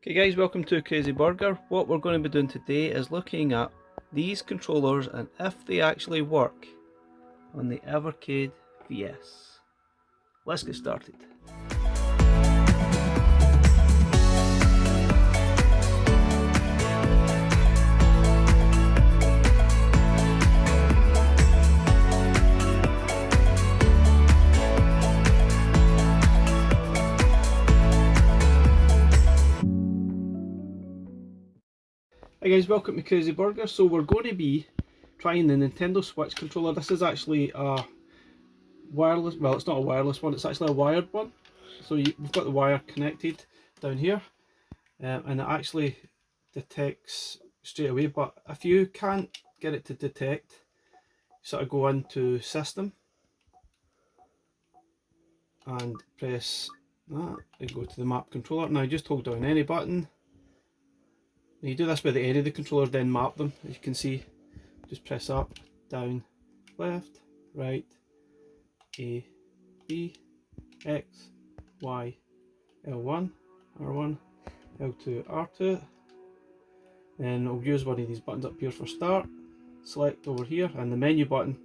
Okay guys, welcome to Crazy Burger. What we're going to be doing today is looking at these controllers and if they actually work on the Evercade VS. Let's get started. Hi guys, welcome to Crazy Burger. So we're going to be trying the Nintendo Switch controller. This is actually a wireless, well it's not a wireless one, it's actually a wired one. So we've got the wire connected down here and it actually detects straight away, but if you can't get it to detect, you sort of go into System and press that and go to the map controller. Now just hold down any button. You do this with any of the controllers, then map them. As you can see, just press up, down, left, right, A, B, X, Y, L1, R1, L2, R2. Then I'll use one of these buttons up here for start. Select over here, and the menu button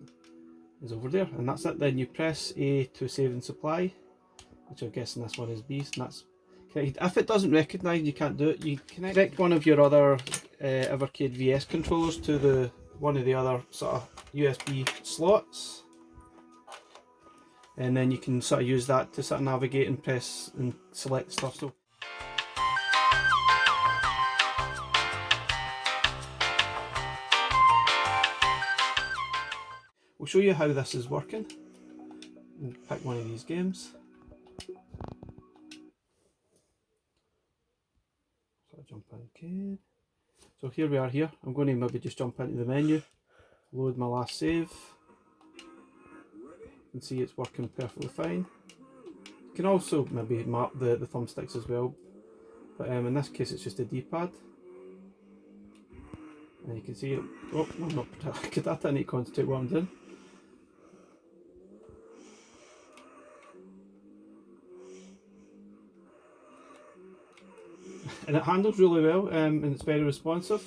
is over there, and that's it. Then you press A to save and supply, which I'm guessing this one is B, and that's connected. If it doesn't recognise you can't do it, you connect one of your other Evercade VS controllers to one of the other sort of USB slots, and then you can sort of use that to sort of navigate and press and select stuff. So we'll show you how this is working. We'll pick one of these games. So I'll jump in Cade. So here we are here. I'm going to maybe just jump into the menu, load my last save. You can see it's working perfectly fine. You can also maybe map the thumbsticks as well, but in this case it's just a D-pad. And you can see it. Oh, I'm not good at it, I need to concentrate what I'm doing. And it handles really well, and it's very responsive.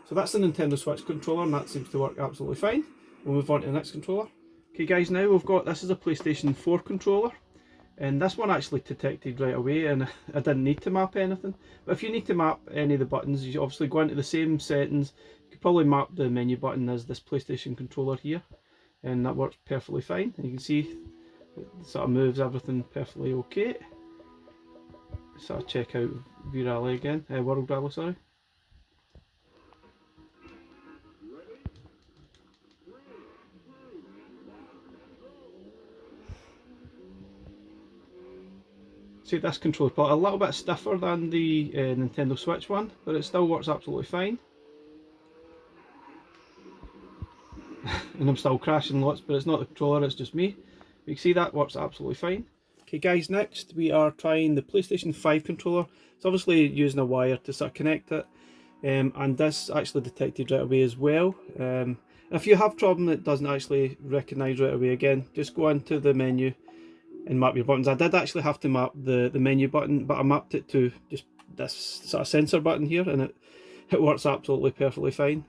So that's the Nintendo Switch controller, and that seems to work absolutely fine. We'll move on to the next controller. Okay guys, now we've got, this is a PlayStation 4 controller, and this one actually detected right away, and I didn't need to map anything. But if you need to map any of the buttons, you obviously go into the same settings. You could probably map the menu button as this PlayStation controller here, and that works perfectly fine. And you can see it sort of moves everything perfectly okay. Sort of check out V-Rally again, World Rally, sorry. See, this controller is a little bit stiffer than the Nintendo Switch one, but it still works absolutely fine. And I'm still crashing lots, but it's not the controller, it's just me. You can see that works absolutely fine. Okay guys, next we are trying the PlayStation 5 controller. It's obviously using a wire to sort of connect it, and this actually detected right away as well. If you have a problem that doesn't actually recognise right away, again, just go into the menu and map your buttons. I did actually have to map the menu button, but I mapped it to just this sort of sensor button here, and it works absolutely perfectly fine.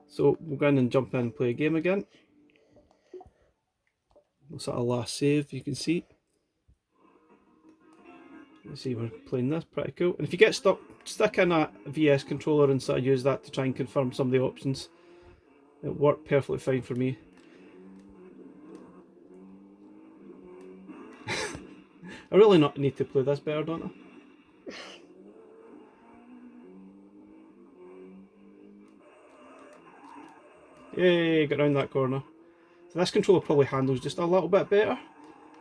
So we'll go in and jump in and play a game again. Sort of last save, you can see. Let's see, we're playing this, pretty cool. And if you get stuck, stick in a VS controller and sort of use that to try and confirm some of the options. It worked perfectly fine for me. I really not need to play this better, don't I? Yay, got around that corner. So this controller probably handles just a little bit better.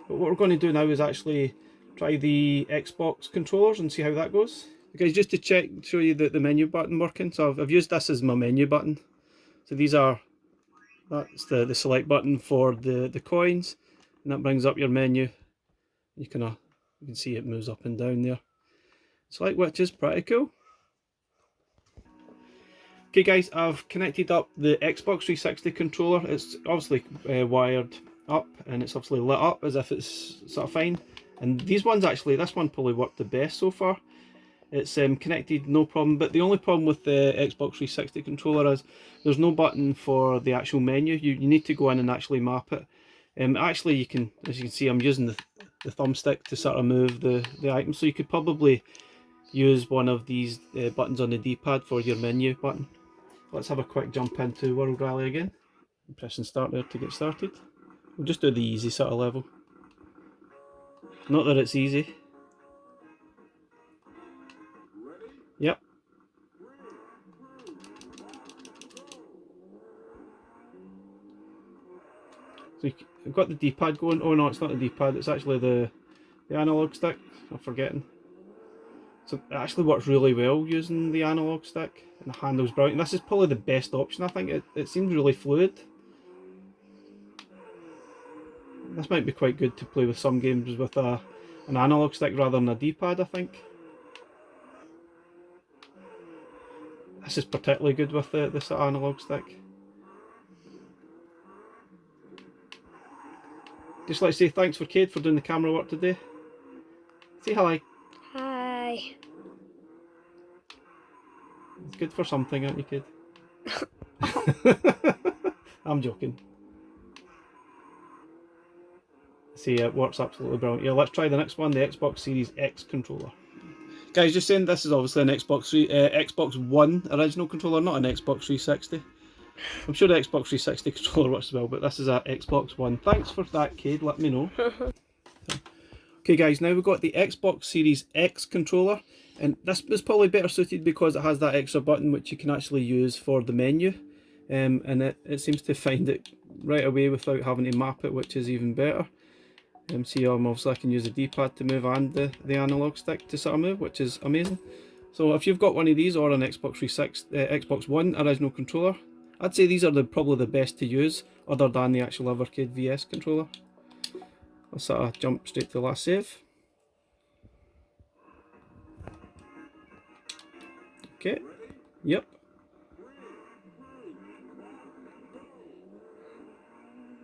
But what we're going to do now is actually try the Xbox controllers and see how that goes. Okay, just to check, show you the menu button working. So I've used this as my menu button. So that's the select button for the coins, and that brings up your menu. You can see it moves up and down there. Select, which is pretty cool. Okay guys, I've connected up the Xbox 360 controller. It's obviously wired up, and it's obviously lit up as if it's sort of fine. And these ones actually, this one probably worked the best so far. It's connected, no problem. But the only problem with the Xbox 360 controller is there's no button for the actual menu. You need to go in and actually map it. Actually, you can, as you can see, I'm using the thumbstick to sort of move the items. So you could probably use one of these buttons on the D-pad for your menu button. Let's have a quick jump into World Rally again. I'm pressing start there to get started. We'll just do the easy sort of level. Not that it's easy. Yep. So you've got the D-pad going. Oh no, it's not the D-pad, it's actually the analog stick. I'm forgetting. So it actually works really well using the analog stick, and the handle's brilliant. This is probably the best option, I think. It seems really fluid. This might be quite good to play with some games with an analog stick rather than a D-pad, I think. This is particularly good with this analog stick. Just like to say thanks for Cade for doing the camera work today. Say hi. Hi. It's good for something, aren't you, Cade? I'm joking. See, it works absolutely brilliant. Yeah, let's try the next one, the Xbox Series X controller. Guys, just saying, this is obviously an Xbox One original controller, not an Xbox 360. I'm sure the Xbox 360 controller works as well, but this is a Xbox One. Thanks for that, Cade, let me know. Okay guys, now we've got the Xbox Series X controller, and this is probably better suited because it has that extra button which you can actually use for the menu, and it seems to find it right away without having to map it, which is even better. See, obviously I can use the D-pad to move and the analog stick to sort of move, which is amazing. So if you've got one of these or an Xbox One original controller, I'd say these are probably the best to use, other than the actual Evercade VS controller. I'll sort of jump straight to the last save. Okay, yep.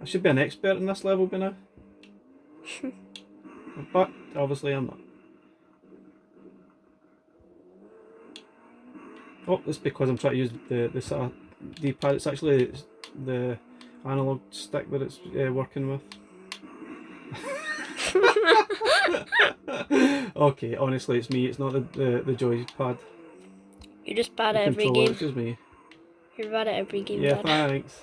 I should be an expert in this level by now. But obviously I'm not. Oh, that's because I'm trying to use the sort of D-pad. It's actually the analog stick that it's working with. Okay, honestly, it's me. It's not the joypad. You're just bad at every game. It's just me. You're bad at every game. Yeah, thanks.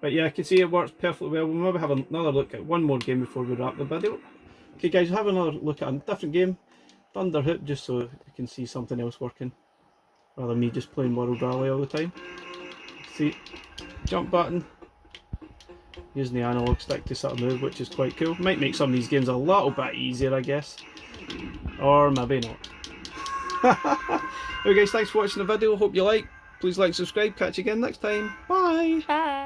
But yeah, I can see it works perfectly well. We'll maybe have another look at one more game before we wrap the video. Okay guys, we'll have another look at a different game, Thunderhoop, just so you can see something else working, rather than me just playing World Rally all the time. See, jump button, using the analog stick to sort of move, which is quite cool. Might make some of these games a little bit easier, I guess. Or maybe not. Anyway guys, thanks for watching the video, hope you like. Please like, subscribe, catch you again next time. Bye! Bye!